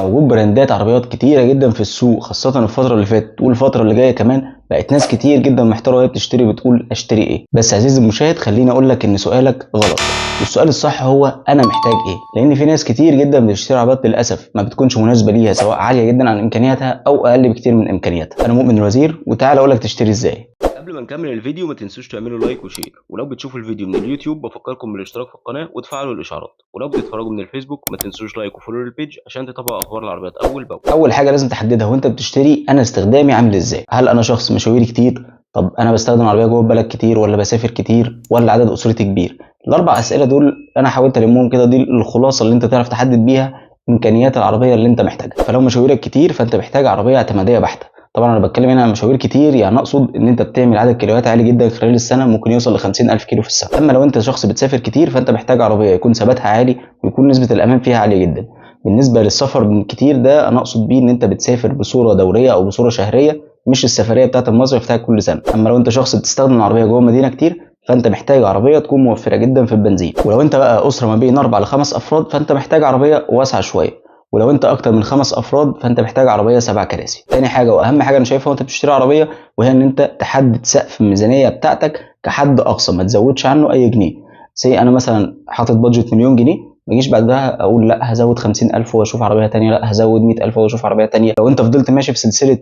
وجود براندات عربيات كتيره جدا في السوق، خاصه الفتره اللي فاتت والفتره اللي جايه كمان، بقت ناس كتير جدا محتاره وهي بتشتري بتقول اشتري ايه. بس عزيزي المشاهد خليني اقول لك ان سؤالك غلط. السؤال الصح هو انا محتاج ايه، لان في ناس كتير جدا بتشتري عربيات للاسف ما بتكونش مناسبه ليها، سواء عاليه جدا عن امكانياتها او اقل بكتير من امكانياتها. انا مؤمن الوزير، وتعالى اقول لك تشتري ازاي. قبل ما نكمل الفيديو ما تنسوش تعملوا لايك وشير، ولو بتشوفوا الفيديو من اليوتيوب بفكركم بالاشتراك في القناة وتفعلوا الاشعارات، ولو بتتفرجوا من الفيسبوك ما تنسوش لايك وفولو للبيج عشان تتابعوا اخبار العربيات اول باول. اول حاجه لازم تحددها وانت بتشتري، انا استخدامي عامل ازاي؟ هل انا شخص مشاويري كتير؟ طب انا بستخدم عربيه جوه البلد كتير، ولا بسافر كتير، ولا عدد اسرتي كبير؟ الاربع اسئله دول انا حاولت المهم كده، دي الخلاصه اللي انت تعرف تحدد بيها امكانيات العربيه اللي انت محتاجها. فلو مشاويرك كتير فانت محتاج عربيه اعتماديه بحته. طبعا انا بتكلم هنا عن مشاوير كتير، يعني اقصد ان انت بتعمل عدد كيلوات عالي جدا خلال السنه، ممكن يوصل ل 50,000 كيلو في السنه. اما لو انت شخص بتسافر كتير فانت محتاج عربيه يكون ثباتها عالي ويكون نسبه الامان فيها عاليه جدا. بالنسبه للسفر كتير ده انا اقصد بيه ان انت بتسافر بصوره دوريه او بصوره شهريه، مش السفريه بتاعت المصيف بتاعك كل سنه. اما لو انت شخص بتستخدم العربيه جوه المدينه كتير فانت محتاج عربيه تكون موفره جدا في البنزين. ولو انت بقى اسره ما بين 4 ل 5 افراد فانت محتاج عربيه واسعه شويه. ولو انت اكتر من 5 افراد فانت محتاج عربيه 7 كراسي. تاني حاجه واهم حاجه انا شايفها وانت بتشتري عربيه، وهي ان انت تحدد سقف الميزانيه بتاعتك كحد اقصى، ما تزودش عنه اي جنيه. زي انا مثلا حاطط بادجت مليون جنيه، ما اجيش بعدها اقول لا هزود 50,000 واشوف عربيه تانية، لا هزود 100,000 واشوف عربيه تانية. لو انت فضلت ماشي في سلسله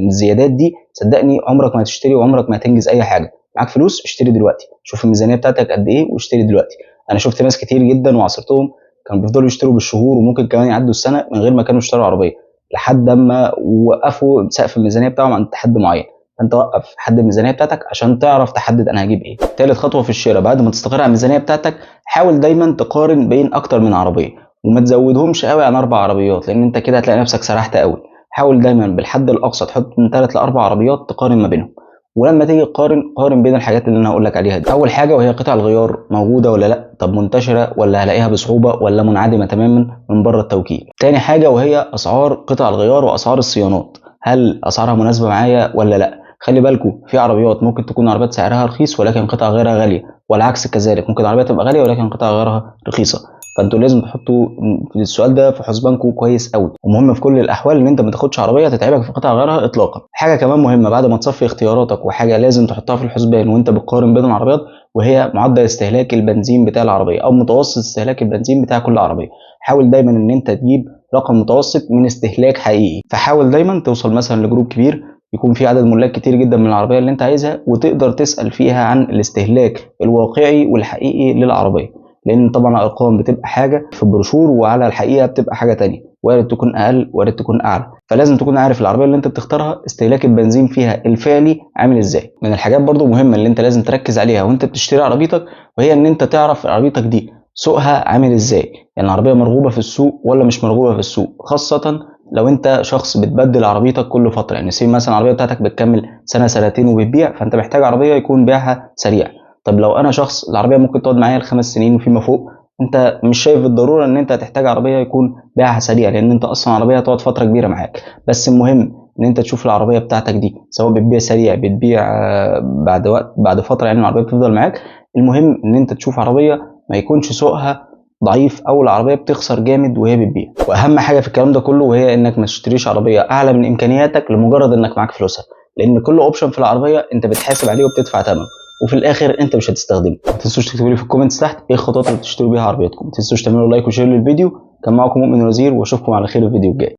الزيادات دي صدقني عمرك ما هتشتري وعمرك ما هتنجز اي حاجه. معاك فلوس اشتري دلوقتي، شوف الميزانيه بتاعتك قد ايه واشتري دلوقتي. انا شفت ناس كتير جدا وعاصرتهم كانوا بيفضلوا يشتروا بالشهور وممكن كمان يعدوا السنه من غير ما كانوا اشتروا عربيه، لحد اما وقفوا سقف الميزانيه بتاعهم عند حد معين. فانت وقف حد الميزانيه بتاعتك عشان تعرف تحدد انا هجيب ايه. تالت خطوه في الشراء بعد ما تستقر على الميزانيه بتاعتك، حاول دايما تقارن بين اكتر من عربيه، وما تزودهمش قوي عن 4 عربيات، لان انت كده هتلاقي نفسك سرحت قوي. حاول دايما بالحد الاقصى تحط من 3 ل 4 عربيات تقارن ما بينهم. ولما تيجي تقارن قارن بين الحاجات اللي انا هقول لك عليها دي. اول حاجه وهي قطع الغيار، موجوده ولا لا؟ طب منتشره ولا هلاقيها بصعوبه ولا منعدمه تماما من بره التوكيل؟ تاني حاجه وهي اسعار قطع الغيار واسعار الصيانات، هل اسعارها مناسبه معايا ولا لا؟ خلي بالكم في عربيات ممكن تكون عربيات سعرها رخيص ولكن قطع غيرها غاليه، والعكس كذلك، ممكن عربيه تبقى غاليه ولكن قطع غيرها رخيصه. فانتوا لازم تحطوا في السؤال ده في حسبانكم كويس قوي. ومهم في كل الاحوال ان انت ما تاخدش عربيه تتعبك في قطع غيارها اطلاقا. حاجه كمان مهمه بعد ما تصفي اختياراتك، وحاجه لازم تحطها في الحسبان وانت بتقارن بين العربيات، وهي معدل استهلاك البنزين بتاع العربيه او متوسط استهلاك البنزين بتاع كل عربيه. حاول دايما ان انت تجيب رقم متوسط من استهلاك حقيقي. فحاول دايما توصل مثلا لجروب كبير يكون في عدد ملاك كتير جدا من العربيه اللي انت عايزها، وتقدر تسال فيها عن الاستهلاك الواقعي والحقيقي للعربيه، لان طبعا الارقام بتبقى حاجه في البروشور وعلى الحقيقه بتبقى حاجه تانية، وارد تكون اقل وارد تكون اعلى. فلازم تكون عارف العربيه اللي انت بتختارها استهلاك البنزين فيها الفعلي عامل ازاي. من الحاجات برضو مهمه اللي انت لازم تركز عليها وانت بتشتري عربيتك، وهي ان انت تعرف عربيتك دي سوقها عامل ازاي، يعني العربيه مرغوبه في السوق ولا مش مرغوبه في السوق، خاصه لو انت شخص بتبدل عربيتك كل فتره. يعني سي مثلا العربيه بتاعتك بتكمل سنه سنتين وبتبيع، فانت محتاج عربيه يكون بيعها سريع. طب لو انا شخص العربيه ممكن تقعد معايا ل5 سنين وفيما فوق، انت مش شايف بالضروره ان انت هتحتاج عربيه يكون بيعها سريع، لان انت اصلا عربيه هتقعد فتره كبيره معاك. بس المهم ان انت تشوف العربيه بتاعتك دي سواء بتبيع سريع بتبيع بعد وقت بعد فتره، يعني العربيه بتفضل معاك. المهم ان انت تشوف عربيه ما يكونش سوقها ضعيف او العربيه بتخسر جامد وهي بتبيع. واهم حاجه في الكلام ده كله وهي انك ما تشتريش عربيه اعلى من امكانياتك لمجرد انك معاك فلوسها، لان كل اوبشن في العربيه انت بتحاسب عليه وبتدفع ثمنه، وفي الاخر انت مش هتستخدمه. ما تنسوش تكتبوا لي في الكومنتس تحت ايه الخطوات اللي بتشتروا بيها عربيتكم. ما تنسوش تعملوا لايك وشير للفيديو. كان معكم مؤمن الوزير واشوفكم على خير الفيديو الجاي.